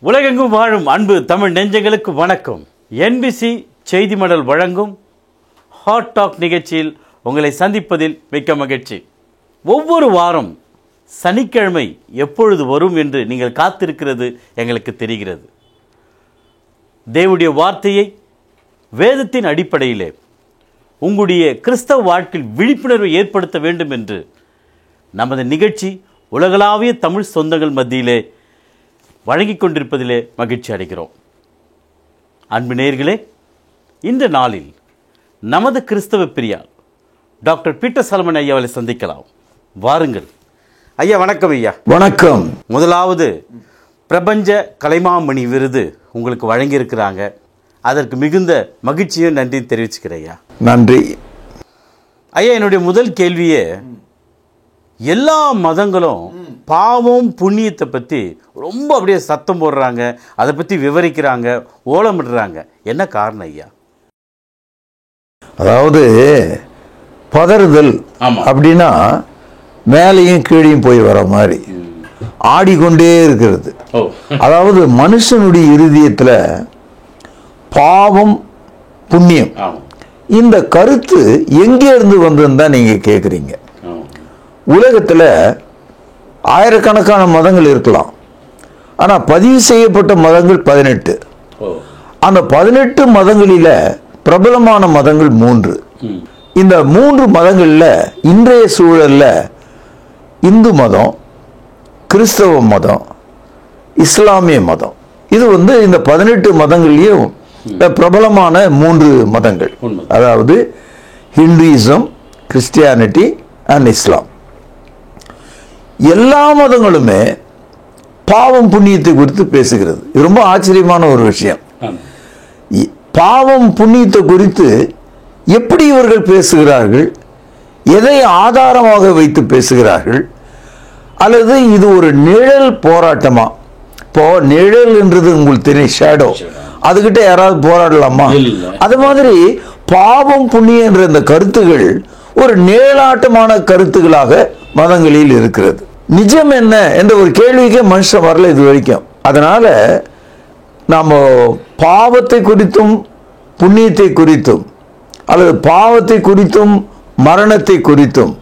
உலகெங்கும் வாழும் அன்பு தமிழ் நெஞ்சங்களுக்கு வணக்கம். என்பிசி செய்தி மடல் வழங்கும் ஹாட் டாக் நிகழ்ச்சியில் உங்களை சந்திப்பதில் மிக்க மகிழ்ச்சி. ஒவ்வொரு வாரம் சனிக்கிழமை எப்பொழுது வரும் என்று நீங்கள் காத்திருக்கிறது எங்களுக்கு தெரிகிறது. தேவனுடைய வார்த்தையை வேதத்தின் அடிப்படையிலே உங்களுடைய கிறிஸ்தவ வாழ்க்கையில் விழிப்புணர்வை ஏற்படுத்த வேண்டும் என்று நமது நிகழ்ச்சி உலகளாவிய தமிழ் சொந்தங்கள் மத்தியிலே வழங்கிக் கொண்டிருப்பதிலே மகிழ்ச்சி அடைகிறோம். அன்பு நேயர்களே, இந்த நாளில் நமது கிறிஸ்தவ பிரியார் டாக்டர் பீட்டர் சாலமன் ஐயா அவர்களை சந்திக்கலாம். வாருங்கள் ஐயா. வணக்கம் ஐயா. வணக்கம். முதலாவது பிரபஞ்ச கலைமாமணி விருது உங்களுக்கு வழங்கியிருக்கிறாங்க. அதற்கு மிகுந்த மகிழ்ச்சியும் நன்றியும் தெரிவிச்சுக்கிறேன் ஐயா. நன்றி ஐயா. என்னுடைய முதல் கேள்வியே, எல்லா மதங்களும் பாவம் புண்ணியத்தை பற்றி ரொம்ப அப்படியே சத்தம் போடுறாங்க, அதை பற்றி விவரிக்கிறாங்க, ஓலமிடுறாங்க. என்ன காரணம் ஐயா? அதாவது பதறுதல் அப்படின்னா மேலையும் கீழையும் போய் வர மாதிரி ஆடிக்கொண்டே இருக்கிறது. அதாவது மனுஷனுடைய இருதயத்தில் பாவம் புண்ணியம் இந்த கருத்து எங்கே இருந்து வந்ததுன்னு தான் நீங்க கேட்குறீங்க. உலகத்தில் ஆயிரக்கணக்கான மதங்கள் இருக்கலாம், ஆனால் பதிவு செய்யப்பட்ட மதங்கள் 18. அந்த 18 மதங்களில் பிரபலமான மதங்கள் 3. இந்த 3 மதங்களில் இன்றைய சூழலில் இந்து மதம், கிறிஸ்தவ மதம், இஸ்லாமிய மதம், இது இந்த 18 மதங்கள்லையும் பிரபலமான 3 மதங்கள். அதாவது ஹிந்துயிசம், கிறிஸ்டியானிட்டி அண்ட் இஸ்லாம். எல்லா மதங்களுமே பாவம் புண்ணியத்தை குறித்து பேசுகிறது. இது ரொம்ப ஆச்சரியமான ஒரு விஷயம். பாவம் புண்ணியத்தை குறித்து எப்படி இவர்கள் பேசுகிறார்கள், எதை ஆதாரமாக வைத்து பேசுகிறார்கள், அல்லது இது ஒரு நிழல் போராட்டமா? இப்போ நிழல் என்றது உங்களுக்கு தெரியும், ஷேடோ. அதுகிட்ட யாராவது போராடலாமா? அது மாதிரி பாவம் புண்ணியம் என்ற இந்த கருத்துகள் ஒரு நிழலாட்டமான கருத்துகளாக மதங்களில் இருக்கிறது. நிஜம் என்ன என்ற ஒரு கேள்விக்கே மனுஷன் வரல இது வரைக்கும். அதனால நாம் பாவத்தை குறித்தும் புண்ணியத்தை குறித்தும் அல்லது பாவத்தை குறித்தும் மரணத்தை குறித்தும்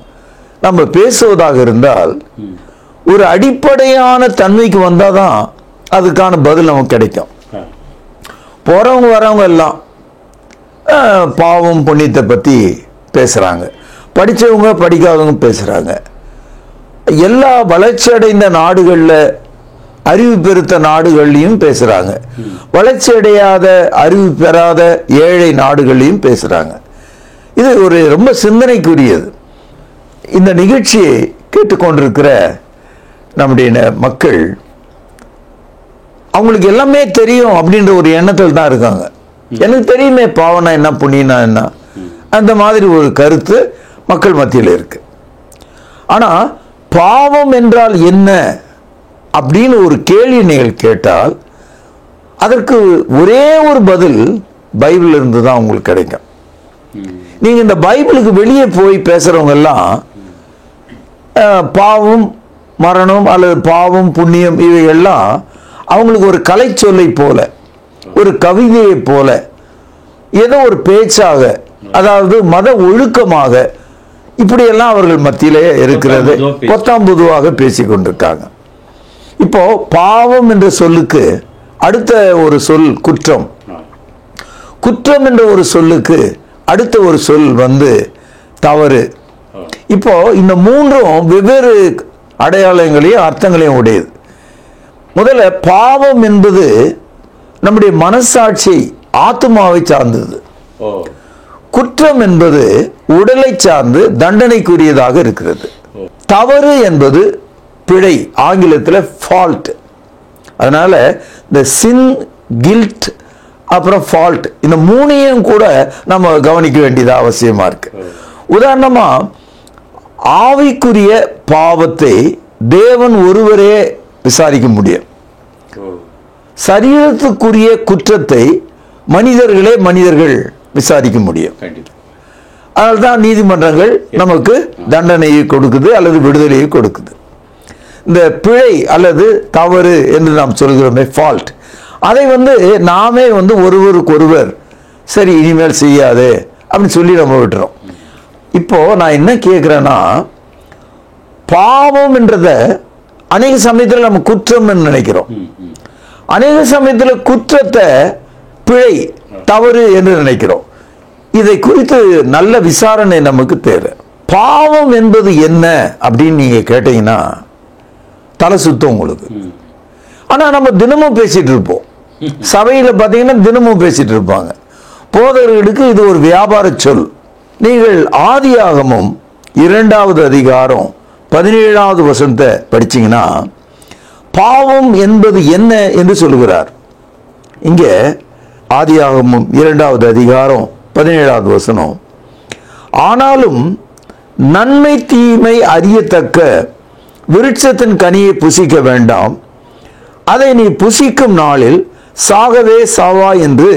நம்ம பேசுவதாக இருந்தால் ஒரு அடிப்படையான தன்மைக்கு வந்தால் தான் அதுக்கான பதில் நமக்கு கிடைக்கும். போறவங்க வரவங்க எல்லாம் பாவம் புண்ணியத்தை பற்றி பேசுகிறாங்க, படித்தவங்க படிக்காதவங்க பேசுகிறாங்க. எல்லா வளர்ச்சி அடைந்த நாடுகளில், அறிவு பெருத்த நாடுகள்லையும் பேசுகிறாங்க, வளர்ச்சி அடையாத அறிவு பெறாத ஏழை நாடுகள்லையும் பேசுகிறாங்க. இது ஒரு ரொம்ப சிந்தனைக்குரியது. இந்த நிகழ்ச்சியை கேட்டுக்கொண்டிருக்கிற நம்முடைய மக்கள் அவங்களுக்கு எல்லாமே தெரியும் அப்படின்ற ஒரு எண்ணத்தில் தான் இருக்காங்க. எனக்கு தெரியுமே பாவனா என்ன புண்ணியனா என்ன, அந்த மாதிரி ஒரு கருத்து மக்கள் மத்தியில் இருக்கு. ஆனால் பாவம் என்றால் என்ன அப்படின்னு ஒரு கேள்வி நீங்கள் கேட்டால் அதற்கு ஒரே ஒரு பதில் பைபிள் இருந்து தான் உங்களுக்கு கிடைக்கும். நீங்க இந்த பைபிளுக்கு வெளியே போய் பேசுறவங்க எல்லாம் பாவம் மரணம் அல்லது பாவம் புண்ணியம் இவையெல்லாம் அவங்களுக்கு ஒரு கலை சொல்லை போல, ஒரு கவிதையை போல, ஏதோ ஒரு பேச்சாக, அதாவது மத ஒழுக்கமாக இப்படியெல்லாம் அவர்கள் மத்தியிலே இருக்கிறது பொத்தாம் பொதுவாக பேசிக்கொண்டிருக்காங்க. இப்போ பாவம் என்ற சொல்லுக்கு அடுத்த ஒரு சொல் குற்றம், குற்றம் என்ற ஒரு சொல்லுக்கு அடுத்த ஒரு சொல் தவறு. இப்போ இந்த 3ம் வெவ்வேறு அடையாளங்களையும் அர்த்தங்களையும் உடையது. முதல்ல பாவம் என்பது நம்முடைய மனசாட்சி ஆத்மாவை சார்ந்தது. குற்றம் என்பது உடலை சார்ந்து தண்டனைக்குரியதாக இருக்கிறது. தவறு என்பது பிழை, ஆங்கிலத்தில் ஃபால்ட். அதனால இந்த சின், கில்ட், அப்புறம் ஃபால்ட், இந்த 3ஐயும் கூட நம்ம கவனிக்க வேண்டியது அவசியமா இருக்கு. உதாரணமா ஆவிக்குரிய பாவத்தை தேவன் ஒருவரே விசாரிக்க முடியும். சரீரத்துக்குரிய குற்றத்தை மனிதர்கள் விசாரிக்க முடியும். அதனால்தான் நீதிமன்றங்கள் நமக்கு தண்டனையை கொடுக்குது அல்லது விடுதலையை கொடுக்குது. இந்த பிழை அல்லது தவறு என்று நாம் சொல்கிறோமே, ஃபால்ட், அதை நாமே ஒருவருக்கொருவர் சரி இனிமேல் செய்யாது அப்படின்னு சொல்லி நம்ம விட்டுறோம். இப்போ நான் என்ன கேட்குறேன்னா, பாவம் என்றத அநேக சமயத்தில் நம்ம குற்றம் நினைக்கிறோம். அநேக சமயத்தில் குற்றத்தை பிழை தவறு என்று நினைக்கிறோம். இதை குறித்து நல்ல விசாரணை நமக்கு தேவை. பாவம் என்பது என்ன அப்படின்னு நீங்க கேட்டீங்கன்னா தலை சுத்தம் உங்களுக்கு. ஆனா நம்ம தினமும் பேசிட்டு இருப்போம். சபையில பாத்தீங்கன்னா தினமும் பேசிட்டு இருப்பாங்க. போதகர்களுக்கு இது ஒரு வியாபார சொல். நீங்கள் ஆதியாகமம் 2வது அதிகாரம் 17வது வசனத்தை படிச்சீங்கன்னா பாவம் என்பது என்ன என்று சொல்லுகிறார். இங்க ஆதியாகமம் 2வது அதிகாரம் 17வது வசனம், ஆனாலும் நன்மை தீமை அறியத்தக்க விருட்சத்தின் கனியை புசிக்க வேண்டாம், அதை நீ புசிக்கும் நாளில் சாகவே சாவா என்று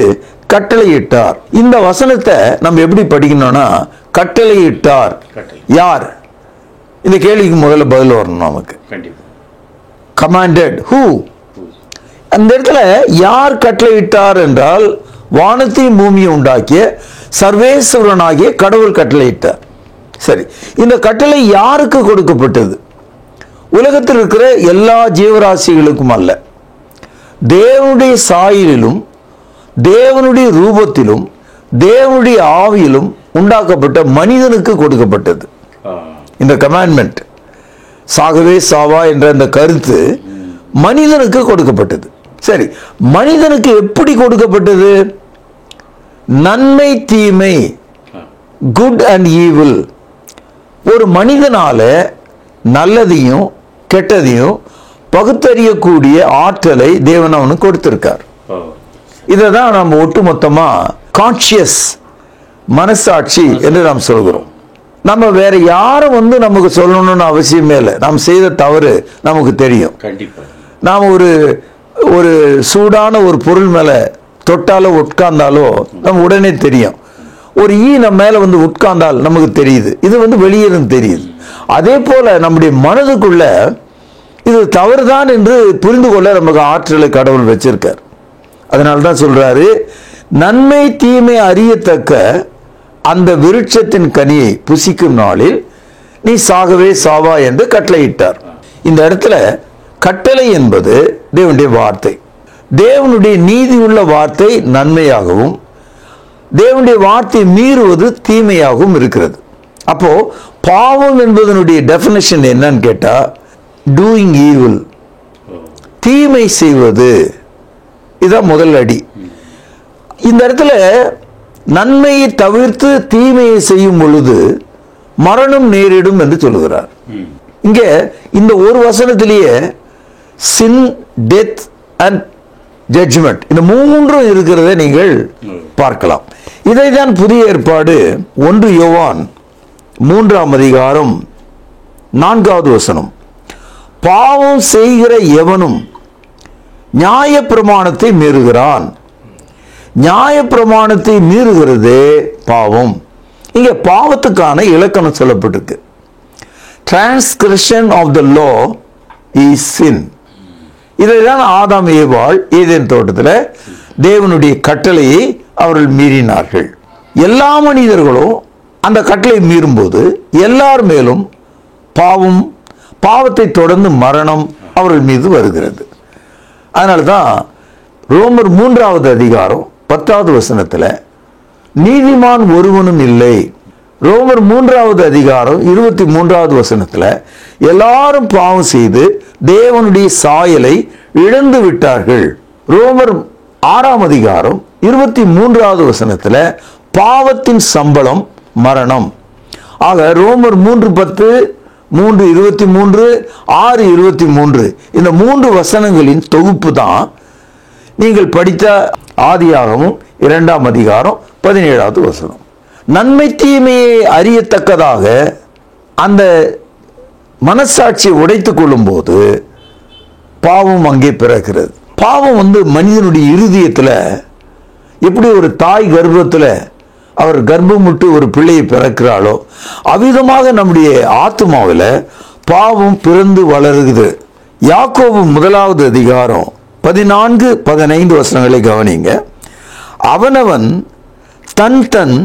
கட்டளையிட்டார். இந்த வசனத்தை நம்ம எப்படி படிக்கணும்னா, கட்டளையிட்டார் யார்? இந்த கேள்விக்கு முதல்ல பதில் வரணும் நமக்கு. Commanded who? அந்த இடத்துல யார் கட்டளையிட்டார் என்றால் வானத்தையும் பூமியை உண்டாக்கிய சர்வேஸ்வரனாகிய கடவுள் கட்டளையிட்டார். சரி, இந்த கட்டளை யாருக்கு கொடுக்கப்பட்டது? உலகத்தில் இருக்கிற எல்லா ஜீவராசிகளுக்கும் அல்ல, தேவனுடைய சாயலிலும் தேவனுடைய ரூபத்திலும் தேவனுடைய ஆவியிலும் உண்டாக்கப்பட்ட மனிதனுக்கு கொடுக்கப்பட்டது இந்த கமாண்ட்மெண்ட். சாகவே சாவா என்ற அந்த கருத்து மனிதனுக்கு கொடுக்கப்பட்டது. சரி, மனிதனுக்கு எப்படி கொடுக்கப்பட்டது? நன்மை தீமை, குட் அண்ட் ஈவில், ஒரு மனிதனால நல்லதையும் கெட்டதையும் பகுத்தறியக்கூடிய ஆற்றலை தேவன் அவனுக்கு கொடுத்திருக்கார். இதை தான் நம்ம ஒட்டுமொத்தமா கான்சியஸ் மனசாட்சி என்று நாம் சொல்கிறோம். நம்ம வேற யாரும் நமக்கு சொல்லணும்னு அவசியமே இல்லை. நாம் செய்த தவறு நமக்கு தெரியும். நாம் ஒரு சூடான ஒரு பொருள் மேல தொட்டாலோ உட்கார்ந்தாலோ நம்ம உடனே தெரியும். ஒரு ஈ நம்ம மேல உட்கார்ந்தால் நமக்கு தெரியுது, இது வெளியிருந்து தெரியுது. அதே போல நம்முடைய மனதுக்குள்ள இது தவறுதான் என்று புரிந்து கொள்ள நமக்கு ஆற்றலை கடவுள் வச்சிருக்கார். அதனால்தான் சொல்றாரு, நன்மை தீமை அறியத்தக்க அந்த விருட்சத்தின் கனியை புசிக்கும் நாளில் நீ சாகவே சாவா என்று கட்டளையிட்டார். இந்த இடத்துல கட்டளை என்பது தேவனுடைய வார்த்தை. தேவனுடைய நீதி உள்ள வார்த்தை நன்மையாகவும் தேவனுடைய வார்த்தை மீறுவது தீமையாகவும் இருக்கிறது. அப்போ பாவம் என்பதனுடைய டெஃபினிஷன் என்னன்னு கேட்டா, டூயிங் ஈவில், தீமை செய்வது. இதுதான் முதல் அடி. இந்த இடத்துல நன்மையை தவிர்த்து தீமையை செய்யும் பொழுது மரணம் நேரிடும் என்று சொல்லுகிறார். இங்க இந்த ஒரு வசனத்திலேயே சின், டெத் அண்ட் ஜட்ஜ்மெண்ட், இந்த மூன்றும் இருக்கிறதை நீங்கள் பார்க்கலாம். இதைதான் புதிய ஏற்பாடு 1 யோவான் 3ஆம் அதிகாரம் 4வது வசனம், பாவம் செய்கிற எவனும் நியாய பிரமாணத்தை மீறுகிறான், நியாய பிரமாணத்தை மீறுகிறதே பாவம். இங்க பாவத்துக்கான இலக்கணம் சொல்லப்பட்டிருக்கு. Transgression of the law is sin. இதைதான் ஆதாம் ஏவாள் ஏதேன் தோட்டத்தில் தேவனுடைய கட்டளையை அவர்கள் மீறினார்கள். எல்லா மனிதர்களும் அந்த கட்டளை மீறும்போது எல்லார் மேலும் பாவத்தை தொடர்ந்து மரணம் அவர்கள் மீது வருகிறது. அதனால தான் ரோமர் 3வது அதிகாரம் 10வது வசனத்துல நீதிமான் ஒருவனும் இல்லை. ரோமர் 3வது அதிகாரம் 23வது வசனத்துல எல்லாரும் பாவம் செய்து தேவனுடைய சாயலை இழந்து விட்டார்கள். ரோமர் 6ஆம் அதிகாரம் 23வது வசனத்துல பாவத்தின் சம்பளம் மரணம். ஆக ரோமர் 3:10, 3:23, 6:23 இந்த 3 வசனங்களின் தொகுப்பு தான் நீங்கள் படித்த ஆதியாகமும் 2ஆம் அதிகாரம் 17வது வசனம். நன்மை தீமையை அறியத்தக்கதாக அந்த மனசாட்சியை உடைத்துக் கொள்ளும் போது பாவம் அங்கே பிறக்கிறது. பாவம் மனிதனுடைய இருதயத்தில் எப்படி ஒரு தாய் கர்ப்பத்தில் அவர் கர்ப்பமுட்டு ஒரு பிள்ளையை பிறக்கிறாளோ அவ்விதமாக நம்முடைய ஆத்மாவில் பாவம் பிறந்து வளருகிறது. யாக்கோபு 1வது அதிகாரம் 14-15 வசனங்களை கவனிங்க. அவனவன் தன் தன்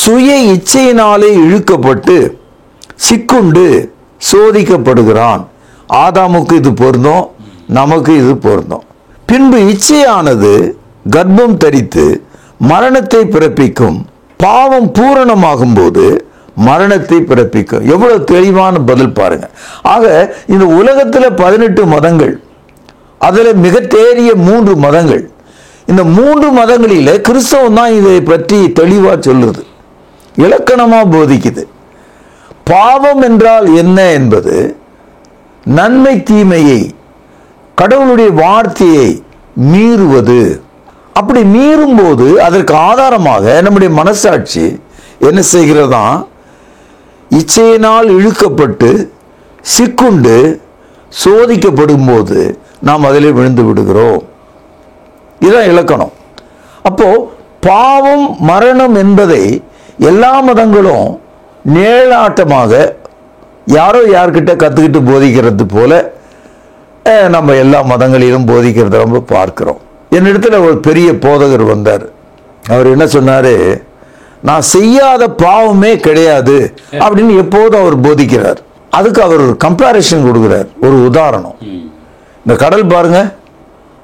சுய இச்சையினாலே இழுக்கப்பட்டு சிக்குண்டு சோதிக்கப்படுகிறான். ஆதாமுக்கு இது பொருந்தும், நமக்கு இது பொருந்தும். பின்பு இச்சையானது கர்ப்பம் தரித்து மரணத்தை பிறப்பிக்கும். பாவம் பூரணமாகும் போது மரணத்தை பிறப்பிக்கும். எவ்வளவு தெளிவான பதில் பாருங்க. ஆக இந்த உலகத்தில் 18 மதங்கள், அதில் மிக தேறிய 3 மதங்கள். இந்த 3 மதங்களில் கிறிஸ்தவம் தான் இதை பற்றி தெளிவாக சொல்லுது, இலக்கணமாக போதிக்குது. பாவம் என்றால் என்ன என்பது நன்மை தீமையை, கடவுளுடைய வார்த்தையை மீறுவது. அப்படி மீறும் போது அதற்கு ஆதாரமாக நம்முடைய மனசாட்சி என்ன செய்கிறதா? இச்சையினால் இழுக்கப்பட்டு சிக்குண்டு சோதிக்கப்படும் போது நாம் அதிலே விழுந்து விடுகிறோம். இதுதான் இலக்கணம். அப்போ பாவம் மரணம் என்பதை எல்லா மதங்களும் நிழலாட்டமாக யாரோ யார்கிட்ட கற்றுக்கிட்டு போதிக்கிறது போல நம்ம எல்லா மதங்களிலும் போதிக்கிறத ரொம்ப பார்க்கிறோம். என்னிடத்துல ஒரு பெரிய போதகர் வந்தார். அவர் என்ன சொன்னாரு? நான் செய்யாத பாவமே கிடையாது அப்படின்னு எப்போதும் அவர் போதிக்கிறார். அதுக்கு அவர் ஒரு கம்பேரிஷன் கொடுக்கிறார், ஒரு உதாரணம். இந்த கடல் பாருங்க,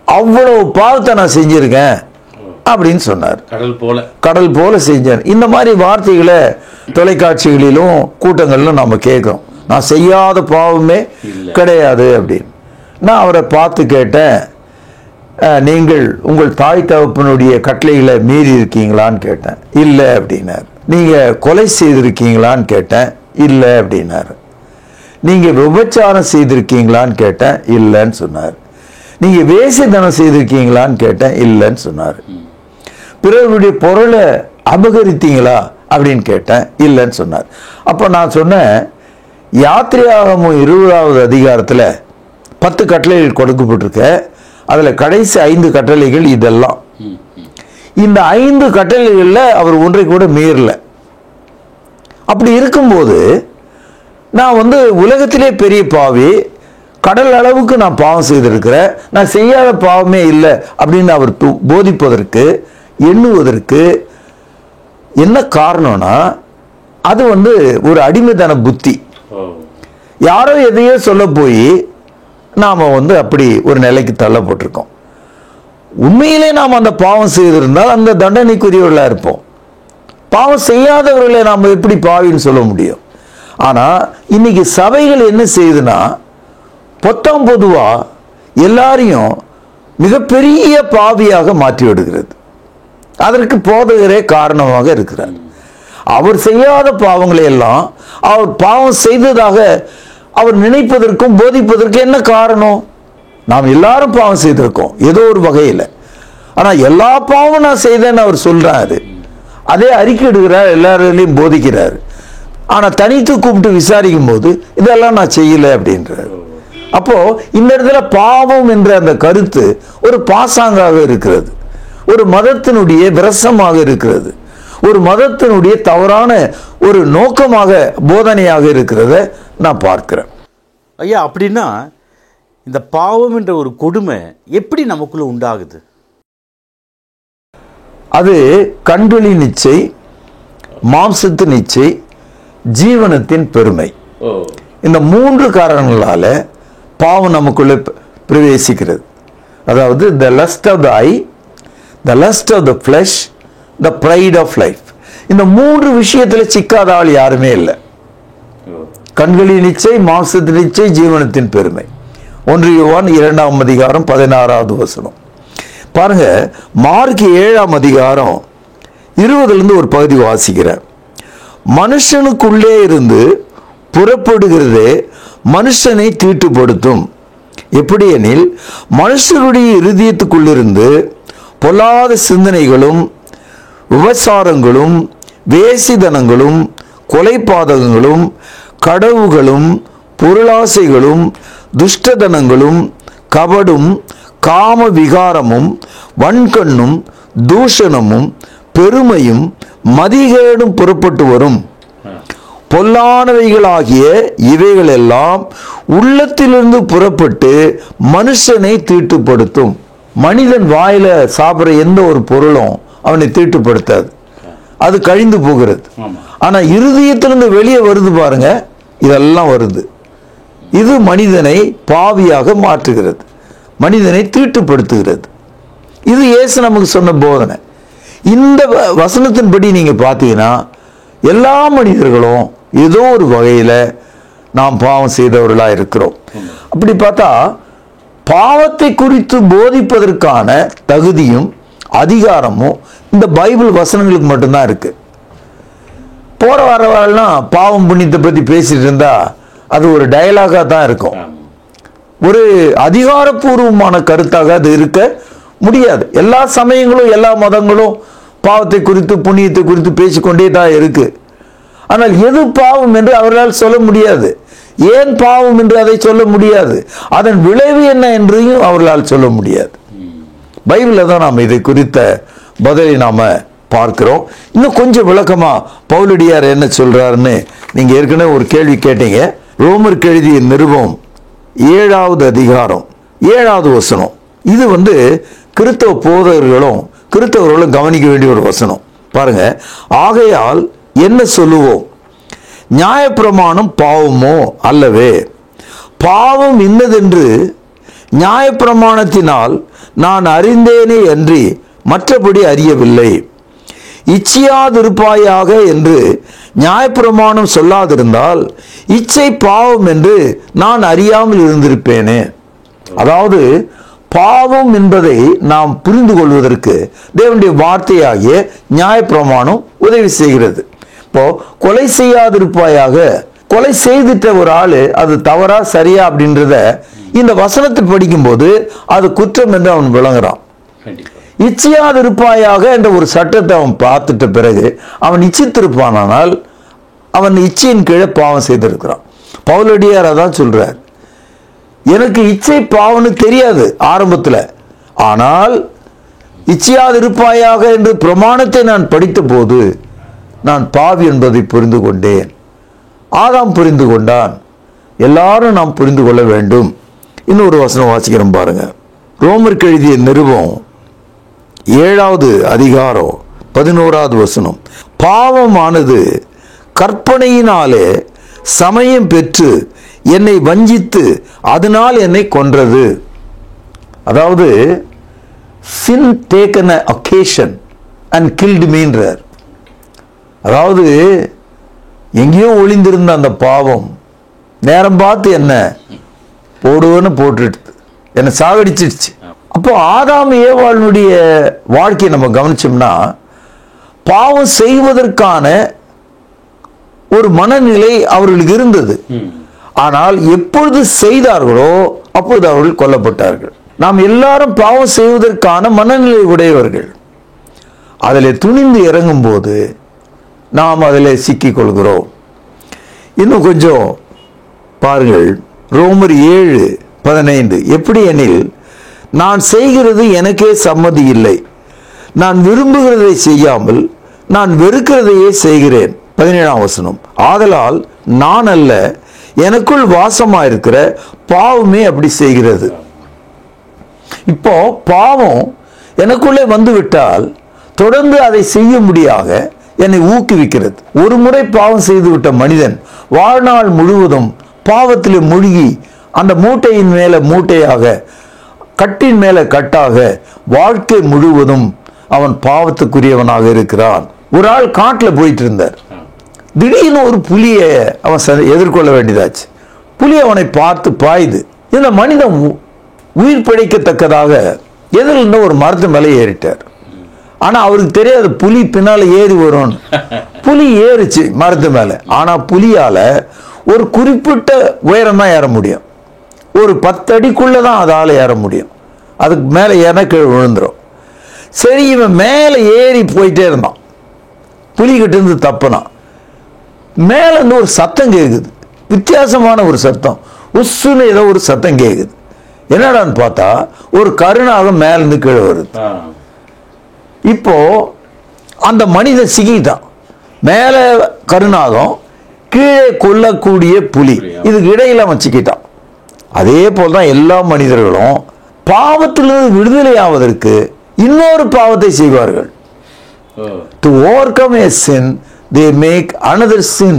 அவ்வளவு பாவத்தை நான் செஞ்சிருக்கேன் அப்படின்னு சொன்னார். கடல் போல செஞ்சேன். இந்த மாதிரி வார்த்தைகளை தொலைக்காட்சிகளிலும் கூட்டங்களிலும் நம்ம கேட்கிறோம். நான் செய்யாத பாவமே கிடையாது அப்படின்னு. நான் அவரை பார்த்து கேட்டேன், நீங்கள் உங்கள் தாய் தகப்பனுடைய கட்டளைகளை மீறி இருக்கீங்களான்னு கேட்டேன். இல்லை அப்படின்னார். நீங்க கொலை செய்திருக்கீங்களான்னு கேட்டேன். இல்லை அப்படின்னாரு. நீங்க விபச்சாரம் செய்திருக்கீங்களான்னு கேட்டேன். இல்லைன்னு சொன்னார். நீங்க வேசித்தனம் செய்திருக்கீங்களான்னு கேட்டேன். இல்லைன்னு சொன்னார். பிறருடைய பொருளை அபகரித்தீங்களா அப்படின்னு கேட்டேன். இல்லைன்னு சொன்னார். அப்போ நான் சொன்னேன், யாத்திரையாகமம் 20வது அதிகாரத்தில் 10 கட்டளைகள் கொடுக்கப்பட்டிருக்க, அதில் கடைசி 5 கட்டளைகள் இதெல்லாம். இந்த 5 கட்டளைகளில் அவர் ஒன்றை கூட மீறல. அப்படி இருக்கும்போது நான் உலகத்திலே பெரிய பாவி, கடல் அளவுக்கு நான் பாவம் செய்திருக்கிறேன், நான் செய்யாத பாவமே இல்லை அப்படின்னு அவர் போதிப்பதற்கு எண்ணுவதற்கு என்ன காரணம்னா, அது ஒரு அடிமைத்தன புத்தி. யாரோ எதையோ சொல்ல போய் நாம் அப்படி ஒரு நிலைக்கு தள்ளப்பட்டிருக்கோம். உண்மையிலே நாம் அந்த பாவம் செய்திருந்தால் அந்த தண்டனைக்குரியவர்களாக இருப்போம். பாவம் செய்யாதவர்களை நாம் எப்படி பாவின்னு சொல்ல முடியும்? ஆனால் இன்னைக்கு சபைகள் என்ன செய்யுதுன்னா, பொதுவாக எல்லாரையும் மிகப்பெரிய பாவியாக மாற்றி விடுகிறது. அதற்கு போதகரே காரணமாக இருக்கிறார். அவர் செய்யாத பாவங்களை எல்லாம் அவர் பாவம் செய்ததாக அவர் நினைப்பதற்கும் போதிப்பதற்கு என்ன காரணம்? நாம் எல்லாரும் பாவம் செய்திருக்கோம் ஏதோ ஒரு வகையில். ஆனால் எல்லா பாவம் நான் செய்தேன்னு அவர் சொல்றாரு, அதே அறிக்கையிடுகிறார், எல்லாரையும் போதிக்கிறார். ஆனால் தனித்து கூப்பிட்டு விசாரிக்கும் போது இதெல்லாம் நான் செய்யலை அப்படின்றார். அப்போ இந்த இடத்துல பாவம் என்ற அந்த கருத்து ஒரு பாசாங்காக இருக்கிறது, ஒரு மதத்தினுடைய விரசமாக இருக்கிறது, ஒரு மதத்தினுடைய தவறான ஒரு நோக்கமாக போதனையாக இருக்கிறத நான் பார்க்கிறேன். ஐயா, அப்படின்னா இந்த பாவம் என்ற ஒரு கொடுமை எப்படி நமக்குள்ள உண்டாகுது? அது கண்களின் இச்சை, மாம்சத்தின் இச்சை, ஜீவனத்தின் பெருமை. இந்த 3 காரணங்களால பாவம் நமக்குள்ள பிரவேசிக்கிறது. அதாவது the lust of the eye, the lust of the flesh, the pride of life. இந்த 3 விஷயத்துல சிக்காத ஆள் யாருமே இல்லை. கண்களின் இச்சை, மாம்சத்தின் இச்சை, ஜீவனத்தின் பெருமை. 1 யோவான் 2ஆம் அதிகாரம் 16வது வசனம் பாருங்க. மார்க் 7ஆம் அதிகாரம் 20லிருந்து ஒரு பகுதி வாசிக்கிறேன். மனுஷனுக்குள்ளே இருந்து புறப்படுகிறதே மனுஷனை தீட்டுப்படுத்தும். எப்படி எனில், மனுஷருடைய இருதயத்துக்குள்ளிருந்து பொல்லாத சிந்தனைகளும் விபசாரங்களும் வேசிதனங்களும் கொலைபாதகங்களும் கடவுகளும் பொருளாசைகளும் துஷ்டதனங்களும் கபடும் காம விகாரமும் வன்கண்ணும் தூஷணமும் பெருமையும் மதிகேடும் புறப்பட்டு வரும். பொல்லானவைகளாகிய இவைகள் எல்லாம் உள்ளத்திலிருந்து புறப்பட்டு மனுஷனை தீட்டுப்படுத்தும். மனிதன் வாயில சாப்பிட்ற எந்த ஒரு பொருளும் அவனை தீட்டுப்படுத்தாது, அது கழிந்து போகிறது. ஆனா இருதயத்திலிருந்து வெளியே வருது பாருங்க, இதெல்லாம் வருது. இது மனிதனை பாவியாக மாற்றுகிறது, மனிதனை தீட்டுப்படுத்துகிறது. இது இயேசு நமக்கு சொன்ன போதனை. இந்த வசனத்தின்படி நீங்க பார்த்தீங்கன்னா எல்லா மனிதர்களும் ஏதோ ஒரு வகையில நாம் பாவம் செய்தவர்களா இருக்கிறோம். அப்படி பார்த்தா பாவத்தை குறித்து போதிப்பதற்கான தகுதியும் அதிகாரமும் இந்த பைபிள் வசனங்களுக்கு மட்டும்தான் இருக்கு. போற வரவாள்லாம் பாவம் புண்ணியத்தை பத்தி பேசிட்டு இருந்தா அது ஒரு டயலாகா தான் இருக்கும், ஒரு அதிகாரப்பூர்வமான கருத்தாக அது இருக்க முடியாது. எல்லா சமயங்களும் எல்லா மதங்களும் பாவத்தை குறித்து புண்ணியத்தை குறித்து பேசிக்கொண்டே தான் இருக்கு. ஆனால் எது பாவம் என்று அவர்களால் சொல்ல முடியாது, ஏன் பாவம் என்று அதை சொல்ல முடியாது, அதன் விளைவு என்ன என்றையும் அவர்களால் சொல்ல முடியாது. பைபிள்ல தான் நாம் இதை குறித்த பதிலை நாம பார்க்கிறோம். இன்னும் கொஞ்சம் விளக்கமா பவுலடியார் என்ன சொல்றாருன்னு நீங்க ஏற்கனவே ஒரு கேள்வி கேட்டீங்க. ரோமருக்கு எழுதிய நிருபம் 7வது அதிகாரம் 7வது வசனம். இது கிறிஸ்தவ கிறிஸ்தவர்களும் கவனிக்க வேண்டிய ஒரு வசனம் பாருங்க. ஆகையால் என்ன சொல்லுவோம்? நியாயப்பிரமாணம் பாவமோ? அல்லவே. பாவம் இன்னதென்று நியாயப்பிரமாணத்தினால் நான் அறிந்தேனே அன்றி மற்றபடி அறியவில்லை. இச்சையாதிருப்பாயாக என்று நியாயப்பிரமாணம் சொல்லாதிருந்தால் இச்சை பாவம் என்று நான் அறியாமல் இருந்திருப்பேனே. அதாவது பாவம் என்பதை நாம் புரிந்து கொள்வதற்கு தேவனுடைய வார்த்தையாகிய நியாயப்பிரமாணம் உதவி செய்கிறது. இப்போ கொலை செய்யாதிருப்பாயாக, கொலை செய்துட்ட ஒரு ஆளு அது தவறா சரியா அப்படின்றத இந்த வசனத்தை படிக்கும் போது அது குற்றம் என்று அவன் விளங்குறான். இச்சையாதிருப்பாயாக என்ற ஒரு சட்டத்தை அவன் பார்த்துட்ட பிறகு அவன் இச்சித்திருப்பானால் அவன் இச்சையின் கீழே பாவம் செய்திருக்கிறான். பவுலடியார் அதான் சொல்றார், எனக்கு இச்சை பாவம்னு தெரியாது ஆரம்பத்துல, ஆனால் இச்சையாதிருப்பாயாக என்று பிரமாணத்தை நான் படித்த போது நான் பாவி என்பதை புரிந்து கொண்டேன். ஆதாம் புரிந்து கொண்டான், எல்லாரும் நாம் புரிந்து கொள்ள வேண்டும். இன்னொரு வசனம் வாசிக்கிறோம் பாருங்க. ரோமருக்கு எழுதிய நிருபம் 7வது அதிகாரம் 11வது வசனம். பாவமானது கற்பனையினாலே சமயம் பெற்று என்னை வஞ்சித்து அதனால் என்னை கொன்றது. அதாவது sin taken an occasion and killed me என்றார். அதாவது எங்கேயோ ஒளிந்திருந்த அந்த பாவம் நேரம் பார்த்து என்ன போடுவேன்னு போட்டுடுது, என்னை சாகடிச்சிடுச்சு. அப்போ ஆதாம் ஏவாளுடைய வாழ்க்கையை நம்ம கவனிச்சோம்னா பாவம் செய்வதற்கான ஒரு மனநிலை அவர்களுக்கு இருந்தது. ஆனால் எப்பொழுது செய்தார்களோ அப்பொழுது அவர்கள் கொல்லப்பட்டார்கள். நாம் எல்லாரும் பாவம் செய்வதற்கான மனநிலை உடையவர்கள். அதில் துணிந்து இறங்கும் போது நாம் அதில் சிக்கிக் கொள்கிறோம். இன்னும் கொஞ்சம் பாருங்கள், ரோமர் 7:15. எப்படி எனில் நான் செய்கிறது எனக்கே சம்மதி இல்லை, நான் விரும்புகிறதை செய்யாமல் நான் வெறுக்கிறதையே செய்கிறேன். 17ஆம் வசனம். ஆதலால் நான் அல்ல, எனக்குள் வாசமாயிருக்கிற பாவமே அப்படி செய்கிறது. இப்போ பாவம் எனக்குள்ளே வந்து விட்டால் தொடர்ந்து அதை செய்ய முடியாக என்னை ஊக்குவிக்கிறது. ஒரு முறை பாவம் செய்துவிட்ட மனிதன் வாழ்நாள் முழுவதும் பாவத்திலே மூழ்கி அந்த மூட்டையின் மேல மூட்டையாக, கட்டின் மேல கட்டாக வாழ்க்கை முழுவதும் அவன் பாவத்துக்குரியவனாக இருக்கிறான். ஒரு ஆள் காட்டில் போயிட்டு இருந்தார். திடீர்னு ஒரு புலியை அவன் எதிர்கொள்ள வேண்டியதாச்சு. புலி அவனை பார்த்து பாயுது. இந்த மனிதன் உயிர் பிழைக்கத்தக்கதாக எதிரில் ஒரு மரத்து மேலே ஏறிட்டார். ஆனா அவருக்கு தெரியாது புலி பின்னால ஏறி வரும். புலி ஏறிச்சு மரத்து மேல. ஆனா புலியால ஒரு குறிப்பிட்ட உயரம் தான் ஏற முடியும், ஒரு 10 அடிக்குள்ளதான் அதால ஏற முடியும். அதுக்கு மேல ஏற கீழே விழுந்துரும். சரி, இவன் மேல ஏறி போயிட்டே இருந்தான். புலி கிட்ட இருந்து தப்புனான். மேல இருந்து ஒரு சத்தம் கேக்குது, வித்தியாசமான ஒரு சத்தம். உஸ்ஸுன்னு ஏதோ ஒரு சத்தம் கேக்குது. என்னடான்னு பார்த்தா ஒரு கருணாகம் மேல இருந்து கீழே வருது. இப்போ அந்த மனிதன் சிக்கிட்டான். மேல கருணாகம், கீழே கொல்லக்கூடிய புலி, இதுக்கு இடையில வச்சுக்கிட்டான். அதே போல்தான் எல்லா மனிதர்களும் பாவத்திலிருந்து விடுதலை ஆவதற்கு இன்னொரு பாவத்தை செய்வார்கள். To overcome a sin, they make another sin.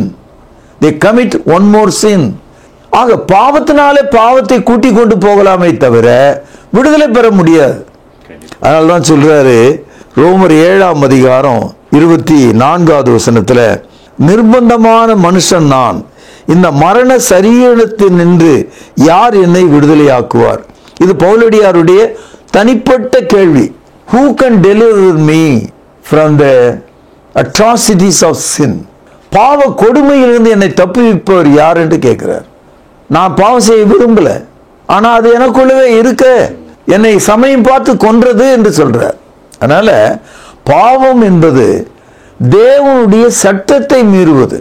They commit one more sin. ஆக பாவத்தினாலே பாவத்தை கூட்டிக் கொண்டு போகலாமே தவிர விடுதலை பெற முடியாது. அதனால்தான் சொல்றாரு ரோமர் 7ஆம் அதிகாரம் 24வது வசனத்துல, நிர்பந்தமான மனுஷன் நான், இந்த மரண சரீரத்தில் நின்று யார் என்னை விடுதலையாக்குவார்? இது பவுலடியாருடைய தனிப்பட்ட கேள்வி. Who can deliver me from the atrocities of sin? பாவ கொடுமையிலிருந்து என்னை தப்புவிப்பவர் யார் என்று கேட்கிறார். நான் பாவம் செய்ய விரும்பல, ஆனா அது எனக்குள்ளவே இருக்க, என்னை சமயம் பார்த்து கொன்றது என்று சொல்றார். அதனால பாவம் என்பது தேவனுடைய சட்டத்தை மீறுவது.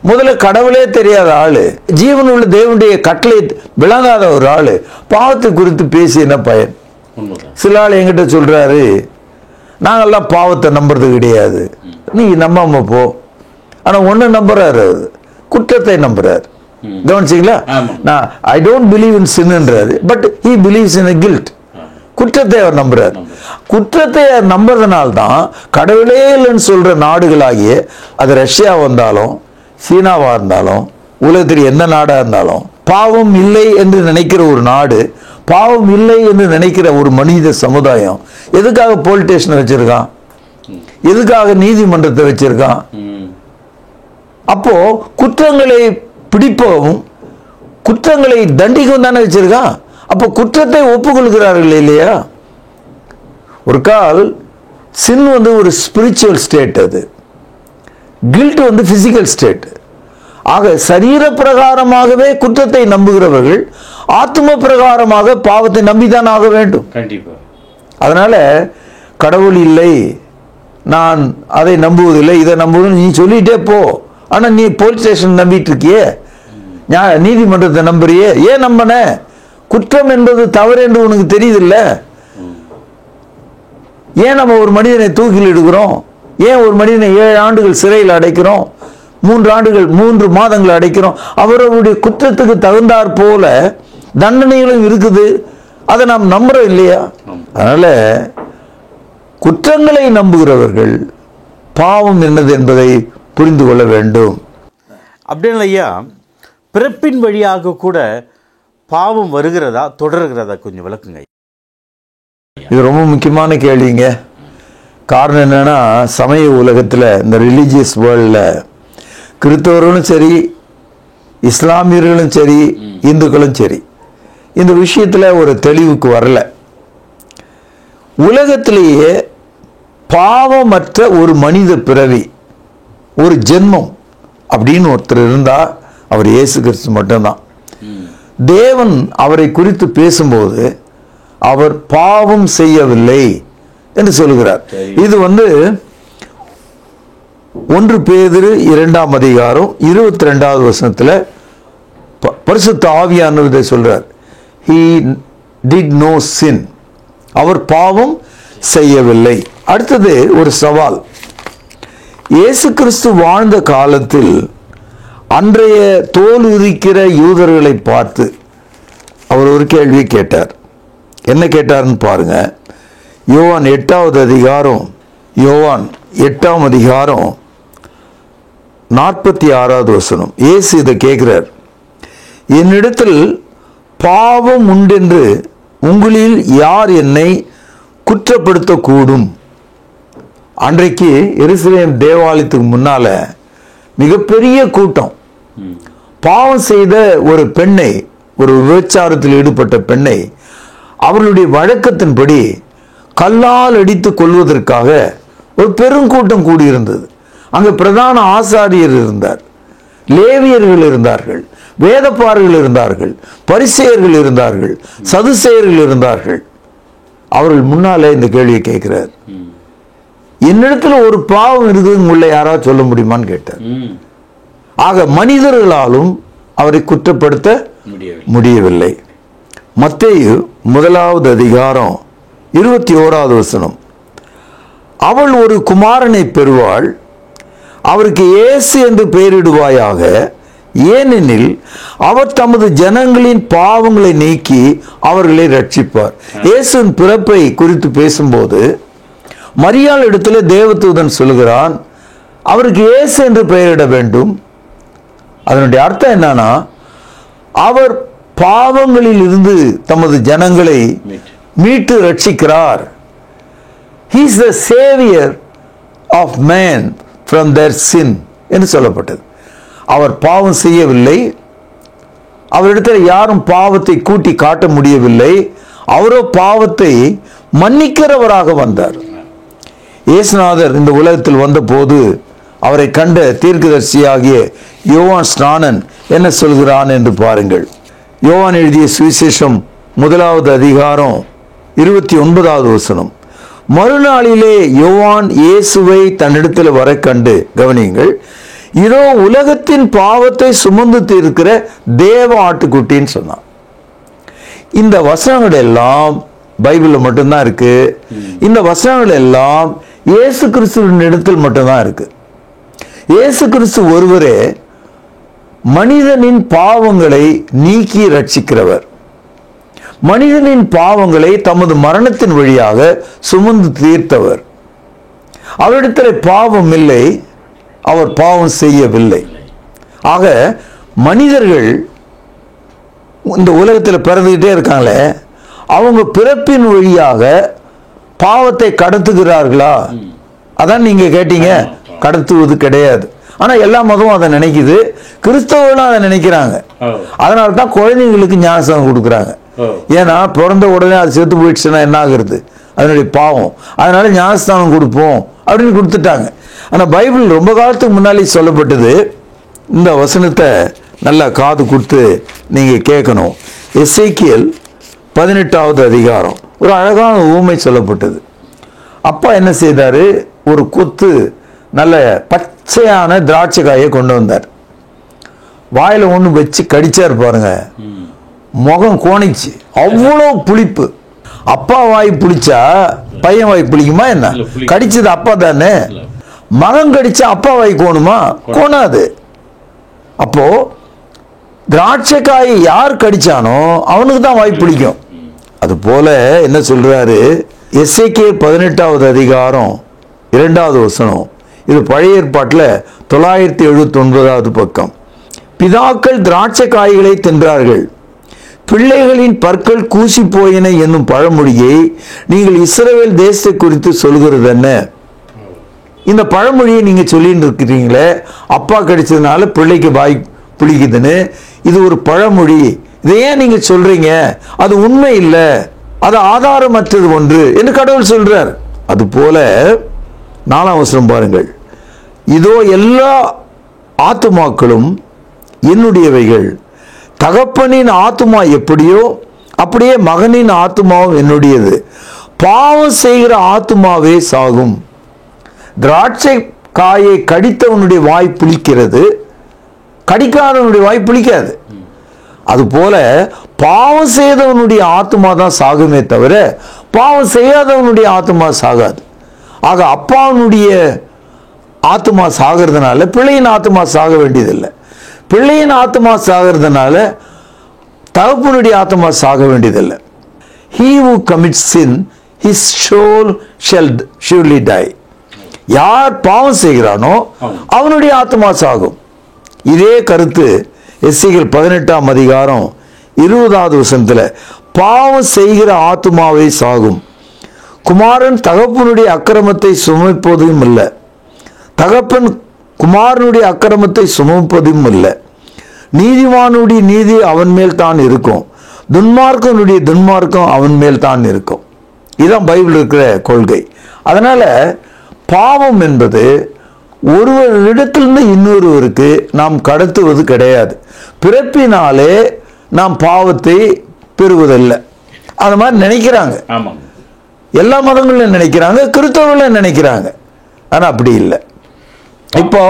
முதல்ல கடவுளே தெரியாத ஆளு, ஜீவன் உள்ள தேவனுடைய கட்டளை விளங்காத ஒரு ஆளு பாவத்தை குறித்து பேசி என்ன பயன்? சில ஆள் என்கிட்ட சொல்றாரு, நாங்கெல்லாம் பாவத்தை நம்புறது கிடையாது. நீ நம்பாம போ. ஆனா ஒண்ணு நம்புறாரு, குற்றத்தை நம்புறாரு. கவனிச்சிங்களா? நான் ஐ டோன்ட் பிலீவ் இன் சின்ன்றாரு, but he believes in guilt. குற்றத்தை அவர் நம்புறாரு. குற்றத்தை நம்புறதுனால்தான் கடவுளே இல்லைன்னு சொல்ற நாடுகளாகிய, அது ரஷ்யா வந்தாலும் சீனாவா இருந்தாலும் உலகத்தில் எந்த நாடா இருந்தாலும், பாவம் இல்லை என்று நினைக்கிற ஒரு நாடு, பாவம் இல்லை என்று நினைக்கிற ஒரு மனித சமுதாயம் எதுக்காக போலீஸ் ஸ்டேஷன் வச்சிருக்கான்? எதுக்காக நீதிமன்றத்தை வச்சிருக்கான்? அப்போ குற்றங்களை பிடிப்பவும் குற்றங்களை தண்டிக்கவும் தானே வச்சிருக்கான். அப்போ குற்றத்தை ஒப்புக்கொள்கிறார்கள் இல்லையா? ஒரு கால் சின் ஒரு ஸ்பிரிச்சுவல் ஸ்டேட், அது கில்ட் பிசிக்கல் ஸ்டேட். ஆக சரீர பிரகாரமாகவே குற்றத்தை நம்புகிறவர்கள் ஆத்ம பிரகாரமாக பாவத்தை நம்பித்தான் ஆக வேண்டும். அதனால கடவுள் இல்லை, நான் அதை நம்புவதில்லை, இதை நம்புவதில்லை நீ சொல்லிட்டே போ. ஆனா நீ போலீஸ் ஸ்டேஷன் நம்பிட்டு இருக்கியே, நீதிமன்றத்தை நம்புறியே, ஏன் நம்பன? குற்றம் என்பது தவறு என்று உனக்கு தெரியுதில்ல. ஏன் நம்ம ஒரு மனிதனை தூக்கில் எடுக்கிறோம்? ஏன் ஒரு மனிதனை 7 ஆண்டுகள் சிறையில் அடைக்கிறோம், 3 மாதங்கள் அடைக்கிறோம்? அவருடைய குற்றத்துக்கு தகுந்தாற் போல தண்டனைகளும் இருக்குது. அதை நாம் நம்புறோம் இல்லையா? அதனால குற்றங்களை நம்புகிறவர்கள் பாவம் என்னது என்பதை புரிந்து கொள்ள வேண்டும். அப்படின்னு ஐயா, பிறப்பின் வழியாக கூட பாவம் வருகிறதா தொடர்கிறதா கொஞ்சம் விளக்குங்க. இது ரொம்ப முக்கியமான கேள்விங்க. காரணம் என்னன்னா, சமய உலகத்தில், இந்த ரிலீஜியஸ் வேர்ல்டில் கிறிஸ்தவர்களும் சரி, இஸ்லாமியர்களும் சரி, இந்துக்களும் சரி, இந்த விஷயத்தில் ஒரு தெளிவுக்கு வரல. உலகத்திலேயே பாவமற்ற ஒரு மனித பிறவி, ஒரு ஜென்மம் அப்படின்னு ஒருத்தர் இருந்தா அவர் இயேசு கிறிஸ்து மட்டும்தான். தேவன் அவரை குறித்து பேசும்போது அவர் பாவம் செய்யவில்லை என்று சொல்லுகிறார். இது 1 பேதுரு 2ஆம் அதிகாரம் 22வது வசனத்துல பரிசுத்த ஆவியானவர் சொல்றார், he did no sin, அவர் பாவம் செய்யவில்லை. அடுத்தது ஒரு சவால். இயேசு கிறிஸ்து வாழ்ந்த காலத்தில் அன்றைய தோல் உரிக்கிற யூதர்களை பார்த்து அவர் ஒரு கேள்வி கேட்டார். என்ன கேட்டார்னு பாருங்க. யோவான் 8வது அதிகாரம், யோவான் 8ஆம் அதிகாரம் 46வது வசனம். இயேசு இதை கேட்கிறார், என்னிடத்தில் பாவம் உண்டென்று உங்களில் யார் என்னை குற்றப்படுத்தக்கூடும்? அன்றைக்கு எருசலேம் தேவாலயத்துக்கு முன்னால மிகப்பெரிய கூட்டம். பாவம் செய்த ஒரு பெண்ணை, ஒரு விபச்சாரத்தில் ஈடுபட்ட பெண்ணை அவர்களுடைய வழக்கத்தின்படி கல்லால் அடித்து கொள்வதற்காக ஒரு பெருங்கூட்டம் கூடியிருந்தது. அங்கு பிரதான ஆசாரியர் இருந்தார், லேவியர்கள் இருந்தார்கள், வேதப்பாரர்கள் இருந்தார்கள், பரிசேயர்கள் இருந்தார்கள், சதுசேயர்கள் இருந்தார்கள். அவர்கள் முன்னாலே இந்த கேள்வியை கேட்கிறார், என்னிடத்துல ஒரு பாவம் இருக்குது உங்களை யாராவது சொல்ல முடியுமான்னு கேட்டார். ஆக மனிதர்களாலும் அவரை குற்றப்படுத்த முடியவில்லை. மத்தேயு 1வது அதிகாரம் 21வது வசனம். அவள் ஒரு குமாரனை பெறுவாள், அவருக்கு இயேசு என்று பெயரிடுவாயாக, ஏனெனில் அவர் தமது ஜனங்களின் பாவங்களை நீக்கி அவர்களை ரட்சிப்பார். இயேசுவின் பிறப்பை குறித்து பேசும்போது மரியாள் இடத்துல தேவதூதன் சொல்கிறான், அவருக்கு இயேசு என்று பெயரிட வேண்டும். அதனுடைய அர்த்தம் என்னன்னா, அவர் பாவங்களில் இருந்து தமது ஜனங்களை மீட்டு ரட்சிக்கிறார். He is the savior of man from their sin என்று சொல்லப்பட்டது. அவர் பாவம் செய்யவில்லை, அவரிடத்தில் யாரும் பாவத்தை கூட்டி காட்ட முடியவில்லை, அவரோ பாவத்தை மன்னிக்கிறவராக வந்தார். இயேசுநாதர் இந்த உலகத்தில் வந்தபோது அவரை கண்ட தீர்க்கதரிசியாகிய யோவான் ஸ்நானன் என்ன சொல்கிறான் என்று பாருங்கள். யோவான் எழுதிய சுவிசேஷம் 1 அதிகாரம் 29வது வசனம். மறுநாளிலே யோவான் இயேசுவை தன்னிடத்தில் வர கண்டு, கவனியுங்கள், இதோ உலகத்தின் பாவத்தை சுமந்து தீர்க்கிற தேவ ஆட்டுக்குட்டின்னு சொன்னான். இந்த வசனங்கள் எல்லாம் பைபிளில் மட்டும்தான் இருக்கு. இந்த வசனங்கள் எல்லாம் இயேசு கிறிஸ்துவின் இடத்தில் மட்டும்தான் இருக்கு. இயேசு கிறிஸ்து ஒருவரே மனிதனின் பாவங்களை நீக்கி ரட்சிக்கிறவர். மனிதனின் பாவங்களை தமது மரணத்தின் வழியாக சுமந்து தீர்த்தவர். அவரிடத்தில் பாவம் இல்லை, அவர் பாவம் செய்யவில்லை. ஆக மனிதர்கள் இந்த உலகத்தில் பிறந்துகிட்டே இருக்காங்களே, அவங்க பிறப்பின் வழியாக பாவத்தை கடத்துகிறார்களா? அதான் நீங்க கேட்டீங்க. கடத்துவது கிடையாது. ஆனா எல்லா மதமும் அதை நினைக்குது, கிறிஸ்தவர்களும் அதை நினைக்கிறாங்க. அதனால தான் குழந்தைங்களுக்கு ஞானஸ்நானம் கொடுக்குறாங்க. ஏன்னா பிறந்த உடனே அது செத்து போயிடுச்சுன்னா என்ன ஆகுறது? அதனுடைய பாவம். அதனால ஞானஸ்நானம் கொடுப்போம் அப்படின்னு கொடுத்துட்டாங்க. ஆனா பைபிள் ரொம்ப காலத்துக்கு முன்னாலே சொல்லப்பட்டது. இந்த வசனத்தை நல்லா காது கொடுத்து நீங்க கேட்கணும். எசேக்கியேல் 18வது அதிகாரம் ஒரு அழகான ஊமை சொல்லப்பட்டது. அப்பா என்ன செய்தாரு? ஒரு கொத்து நல்ல பச்சையான திராட்சை காயை கொண்டு வந்தார். வாயில ஒண்ணு வச்சு கடிச்சார் பாருங்க, முகம் கோணிச்சு, அவ்வளோ புளிப்பு. அப்பா வாய் புளிச்சா பையன் வாய் புளிக்குமா என்ன? கடிச்சது அப்பா தானே. மகன் கடிச்சா அப்பா வாய் கோணுமா? கோணாது. அப்போ திராட்சை காயை யார் கடிச்சானோ அவனுக்கு தான் வாய் புளிக்கும். அது போல என்ன சொல்றாரு? எசேக்கியேல் 18வது அதிகாரம் 2வது வசனம். இது பழைய ஏற்பாட்டில் 979வது பக்கம். பிதாக்கள் திராட்சை காய்களை தின்றார்கள், பிள்ளைகளின் பற்கள் கூசி போயின என்னும் பழமொழியை நீங்கள் இஸ்ரவேல் தேசத்தை குறித்து சொல்கிறது என்ன? இந்த பழமொழியை நீங்க சொல்லிட்டு இருக்கிறீங்களே, அப்பா கடிச்சதுனால பிள்ளைக்கு வாய் புளிக்குதுன்னு. இது ஒரு பழமொழி, இதை ஏன் நீங்க சொல்றீங்க? அது உண்மை இல்லை, அது ஆதாரமற்றது ஒன்று என்று கடவுள் சொல்றார். அது போல 4ஆம் வசனம் பாருங்கள். இதோ எல்லா ஆத்துமாக்களும் என்னுடையவைகள், தகப்பனின் ஆத்துமா எப்படியோ அப்படியே மகனின் ஆத்துமாவும் என்னுடையது. பாவம் செய்கிற ஆத்துமாவே சாகும். திராட்சை காயை கடித்தவனுடைய வாய் புளிக்கிறது, கடிக்காதவனுடைய வாய் புளிக்காது. அதுபோல பாவம் செய்தவனுடைய ஆத்துமா தான் சாகுமே தவிர பாவம் செய்யாதவனுடைய ஆத்துமா சாகாது. ஆக அப்பாவுடைய ஆத்துமா சாகிறதுனால பிள்ளையின் ஆத்துமா சாக வேண்டியதில்லை, பிள்ளையின் ஆத்துமா சாகிறதுனால தகப்பனுடைய ஆத்துமா சாக வேண்டியதில்லை. He who commits sin, his soul shall surely die. யார் பாவம் செய்கிறானோ அவனுடைய ஆத்துமா சாகும். இதே கருத்து எசேக்கியேல் 18ஆம் அதிகாரம் 20வது வசனத்தில், பாவம் செய்கிற ஆத்துமாவை சாகும். குமாரன் தகப்பனுடைய அக்கிரமத்தை சுமப்பதும் இல்லை, தகப்பன் குமாரனுடைய அக்கிரமத்தை சுமப்பதும் இல்லை. நீதிமானுடைய நீதி அவன் மேல் தான் இருக்கும், துன்மார்க்கனுடைய துன்மார்க்கம் அவன் மேல் தான் இருக்கும். இதுதான் பைபிள் இருக்கிற கொள்கை. அதனால பாவம் என்பது ஒருவரிடத்திலிருந்து இன்னொருவருக்கு நாம் கடத்துவது கிடையாது. பிறப்பினாலே நாம் பாவத்தை பெறுவதில்லை. அது மாதிரி நினைக்கிறாங்க, எல்லா மதங்களும் நினைக்கிறாங்க, கிறிஸ்தவர்களும் நினைக்கிறாங்க. ஆனா அப்படி இல்லை. இப்போ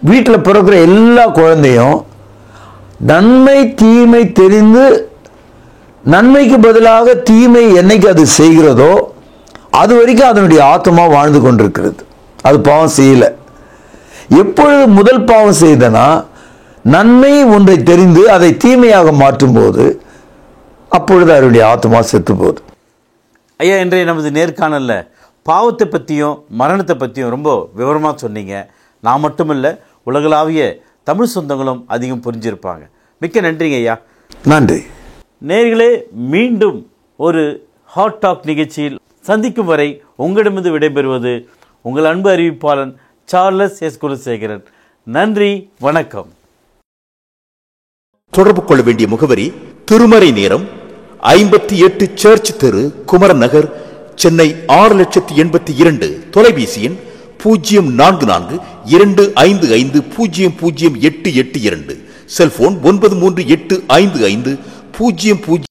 வீட்டில் பிறக்கிற எல்லா குழந்தையும் நன்மை தீமை தெரிந்து நன்மைக்கு பதிலாக தீமை என்னைக்கு அது செய்கிறதோ அது வரைக்கும் அதனுடைய ஆத்மா வாழ்ந்து கொண்டிருக்கிறது, அது பாவம் செய்யல. எப்பொழுது முதல் பாவம் செய்தனா, நன்மை ஒன்றை தெரிந்து அதை தீமையாக மாற்றும் போது அப்பொழுது அவருடைய ஆத்மா செத்து போகுது. ஐயா, இன்றைய நமது நேர்காணலில் பாவத்தை பற்றியும் மரணத்தை பற்றியும் ரொம்ப விவரமாக சொன்னீங்க. நான் மட்டுமில்லை, உலகளாவிய தமிழ் சொந்தங்களும் அதிகம் புரிஞ்சிருப்பாங்க. மிக்க நன்றிங்க ஐயா. நன்றி. நேயர்களே, மீண்டும் ஒரு ஹாட் டாக் நிகழ்ச்சியில் சந்திக்கும் வரை உங்களிடமிருந்து விடைபெறுவது உங்கள் அன்பு அறிவிப்பாளன் சார்லஸ் எஸ் குலசேகரன். நன்றி, வணக்கம். தொடர்பு கொள்ள வேண்டிய முகவரி: திருமறை நேரம், 58 சர்ச் தெரு, குமரன் நகர், சென்னை 6,82,000. தொலைபேசி எண் 044255008882. செல்போன் 938550